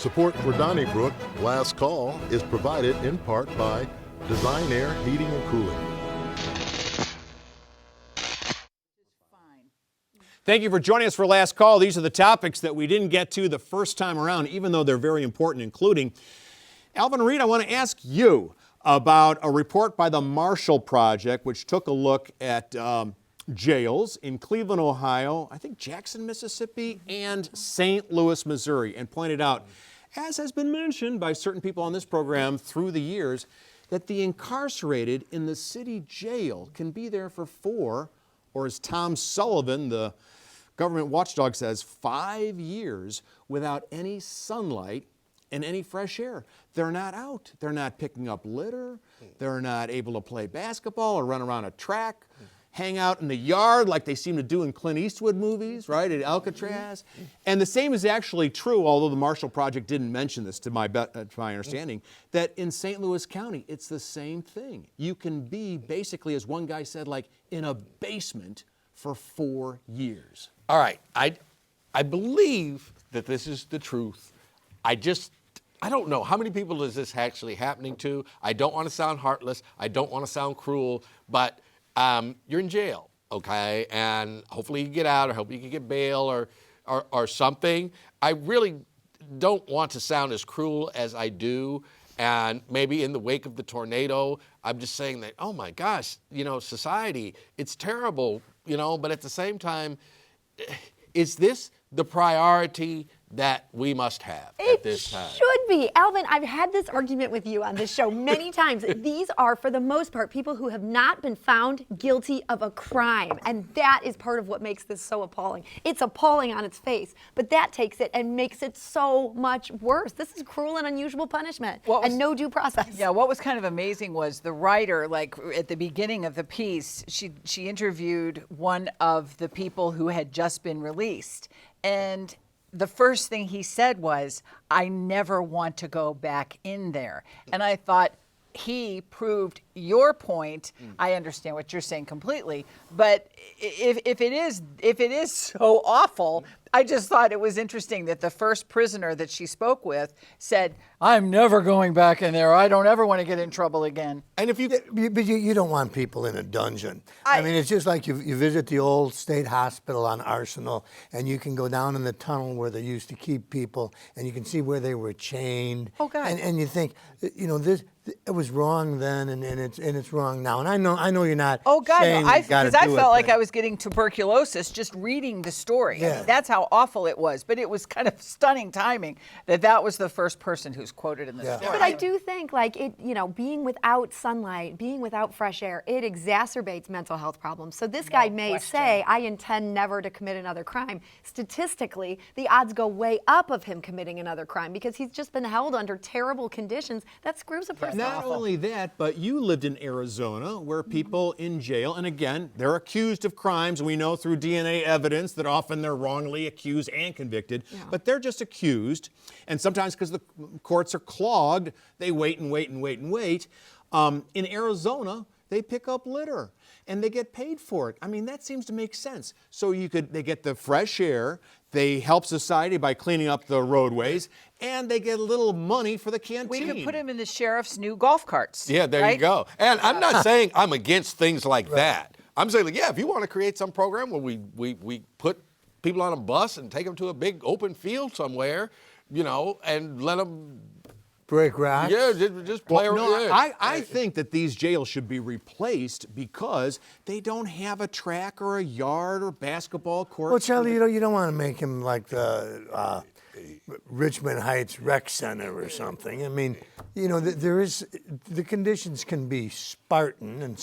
Support for Donnybrook Last Call is provided in part by Design Air Heating and Cooling. Thank you for joining us for Last Call. These are the topics that we didn't get to the first time around, even though they're very important, including Alvin and Reid. I want to ask you about a report by the Marshall Project, which took a look at jails in Cleveland, Ohio, I think Jackson, Mississippi, and St. Louis, Missouri, and pointed out, as has been mentioned by certain people on this program through the years, that the incarcerated in the city jail can be there for 4, or as Tom Sullivan, the government watchdog, says, 5 years without any sunlight and any fresh air. They're not out. They're not picking up litter. They're not able to play basketball or run around a track, hang out in the yard like they seem to do in Clint Eastwood movies, right, at Alcatraz. And the same is actually true, although the Marshall Project didn't mention this to my understanding, that in St. Louis County, it's the same thing. You can be basically, as one guy said, like in a basement for 4 years. All right, I believe that this is the truth. I don't know. How many people is this actually happening to? I don't want to sound heartless. I don't want to sound cruel, but you're in jail, okay? And hopefully you get out, or hopefully you can get bail or something. I really don't want to sound as cruel as I do. And maybe in the wake of the tornado, I'm just saying that, oh my gosh, society, it's terrible, but at the same time, is this the priority that we must have at this time? It should be. Alvin, I've had this argument with you on this show many times. These are, for the most part, people who have not been found guilty of a crime. And that is part of what makes this so appalling. It's appalling on its face, but that takes it and makes it so much worse. This is cruel and unusual punishment and no due process. Yeah, what was kind of amazing was the writer, like at the beginning of the piece, she interviewed one of the people who had just been released. And the first thing he said was, I never want to go back in there. And I thought, he proved your point. I understand what you're saying completely, but if it is so awful, I just thought it was interesting that the first prisoner that she spoke with said, I'm never going back in there. I don't ever want to get in trouble again. And if you don't want people in a dungeon. I mean, it's just like you visit the old state hospital on Arsenal, and you can go down in the tunnel where they used to keep people, and you can see where they were chained. Oh, God. And you think, this. It was wrong then, and it's wrong now. And I know you're not. Oh God, saying no! Because I felt like I was getting tuberculosis just reading the story. Yeah. I mean, that's how awful it was. But it was kind of stunning timing that was the first person who's quoted in the story. But I do think, like, it, being without sunlight, being without fresh air, it exacerbates mental health problems. So this guy may say, I intend never to commit another crime. Statistically, the odds go way up of him committing another crime because he's just been held under terrible conditions. That screws a person. Not only that, but you lived in Arizona where people in jail, and again, they're accused of crimes. We know through DNA evidence that often they're wrongly accused and convicted, but they're just accused. And sometimes because the courts are clogged, they wait and wait and wait and wait. In Arizona, they pick up litter and they get paid for it. I mean, that seems to make sense. So they get the fresh air, they help society by cleaning up the roadways, and they get a little money for the canteen. We could put him in the sheriff's new golf carts. Yeah, there you go. And I'm not saying I'm against things like that. I'm saying, if you want to create some program where we put people on a bus and take them to a big open field somewhere, and let them break rocks. Yeah, just play around. No, I think that these jails should be replaced because they don't have a track or a yard or basketball court. Well, Charlie, you don't want to make him like the Richmond Heights Rec Center or something. I mean, the conditions can be Spartan and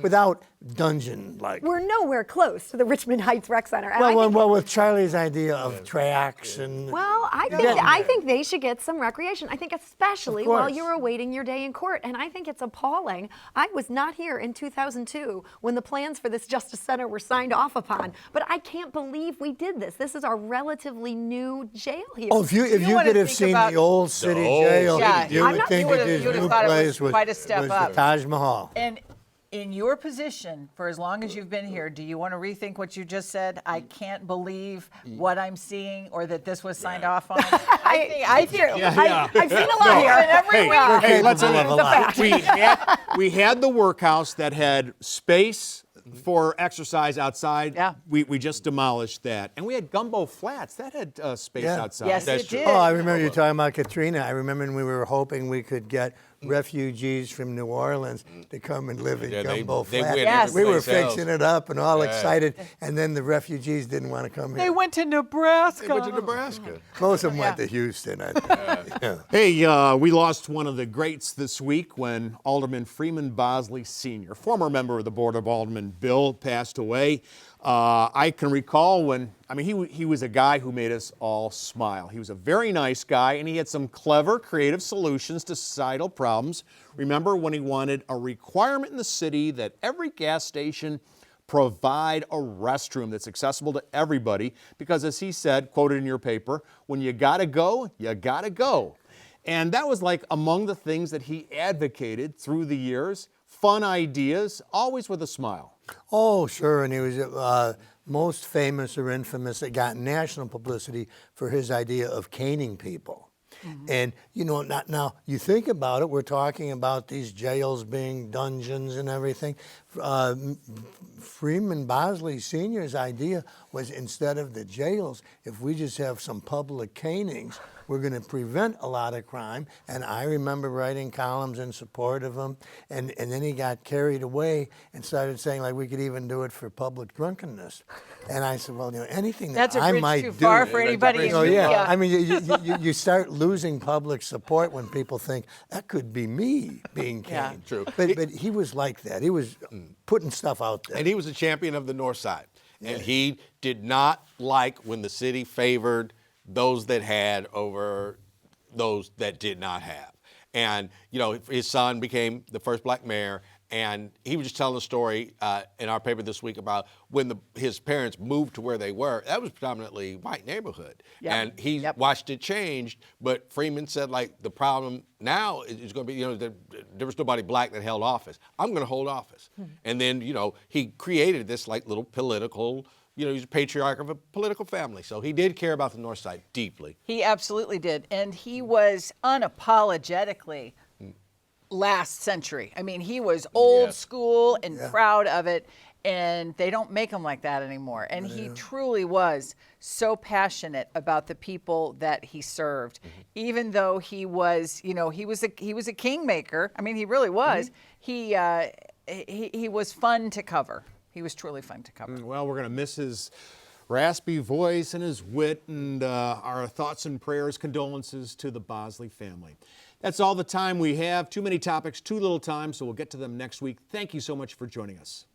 without dungeon-like. We're nowhere close to the Richmond Heights Rec Center. And well, with Charlie's idea of tracks and... Well, I think they should get some recreation. I think especially while you're awaiting your day in court. And I think it's appalling. I was not here in 2002 when the plans for this Justice Center were signed off upon. But I can't believe we did this. This is our relatively new jail here. Oh, if you could have seen the old city jail, you would think that this new place was the Taj Mahal. And In your position, for as long as you've been here, do you want to rethink what you just said? I can't believe what I'm seeing, or that this was signed off on. I do. Yeah. I've seen a lot here. Hey, let's capable of a lot. we had the workhouse that had space for exercise outside. Yeah. We just demolished that. And we had Gumbo Flats. That had space Yeah. outside. Yes, That's it true. did. Oh, I remember you talking about Katrina. I remember when we were hoping we could get refugees from New Orleans to come and live in Yeah, Gumbo they Flats. went Yes. We were everyplace else. fixing it up and all excited, and then the refugees didn't want to come They here. went to Nebraska. They went to Nebraska. Most of them went to Houston, I think. Yeah. Hey, we lost one of the greats this week when Alderman Freeman Bosley Sr., former member of the Board of Aldermen, Bill, passed away. I can recall when, he was a guy who made us all smile. He was a very nice guy, and he had some clever, creative solutions to societal problems. Remember when he wanted a requirement in the city that every gas station provide a restroom that's accessible to everybody, because as he said, quoted in your paper, when you gotta go, you gotta go. And that was like among the things that he advocated through the years. Fun ideas, always with a smile. Oh, sure, and he was most famous or infamous. It got national publicity for his idea of caning people. And, now you think about it, we're talking about these jails being dungeons and everything. Freeman Bosley Sr.'s idea was, instead of the jails, if we just have some public canings, we're going to prevent a lot of crime. And I remember writing columns in support of him. And then he got carried away and started saying, like, we could even do it for public drunkenness. And I said, well, anything that That's a I bridge might too do. far for anybody in Oh, yeah. Utica. I mean, you start losing public support when people think that could be me being Yeah. caned. True. But he was like that. He was putting stuff out there. And he was a champion of the North Side. And he did not like when the city favored those that had over those that did not have. And, his son became the first black mayor. And he was just telling a story in our paper this week about when his parents moved to where they were. That was predominantly white neighborhood. Yep. And he watched it change. But Freeman said, the problem now is going to be, there was nobody black that held office. I'm going to hold office. And then, he created this little political, he's a patriarch of a political family. So he did care about the North Side deeply. He absolutely did. And he was unapologetically last century. He was old school and proud of it. And they don't make him like that anymore. And he truly was so passionate about the people that he served. Even though he was, he was a kingmaker. He really was. He was fun to cover. He was truly fun to cover. Well, we're going to miss his raspy voice and his wit, and our thoughts and prayers, condolences to the Bosley family. That's all the time we have. Too many topics, too little time, so we'll get to them next week. Thank you so much for joining us.